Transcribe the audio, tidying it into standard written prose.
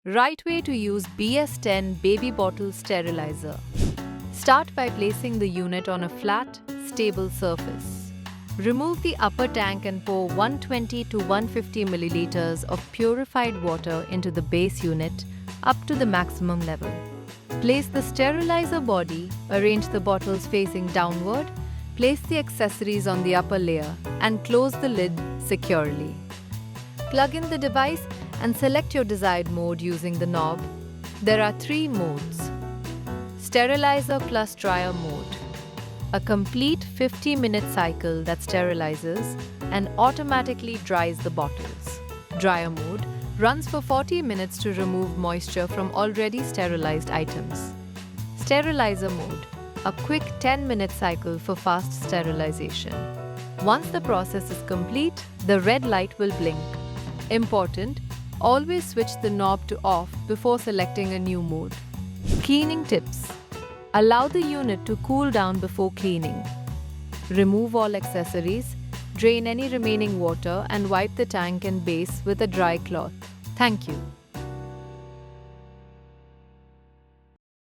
Right way to use BS10 baby bottle sterilizer. Start by placing the unit on a flat, stable surface. Remove the upper tank and pour 120 to 150 milliliters of purified water into the base unit up to the maximum level. Place the sterilizer body, arrange the bottles facing downward, place the accessories on the upper layer and close the lid securely. Plug in the device and select your desired mode using the knob. There are 3 modes. Sterilizer plus dryer mode. A complete 50-minute cycle that sterilizes and automatically dries the bottles. Dryer mode runs for 40 minutes to remove moisture from already sterilized items. Sterilizer mode. A quick 10-minute cycle for fast sterilization. Once the process is complete, the red light will blink. Important, always switch the knob to off before selecting a new mode. Cleaning tips. Allow the unit to cool down before cleaning. Remove all accessories, drain any remaining water and wipe the tank and base with a dry cloth. Thank you.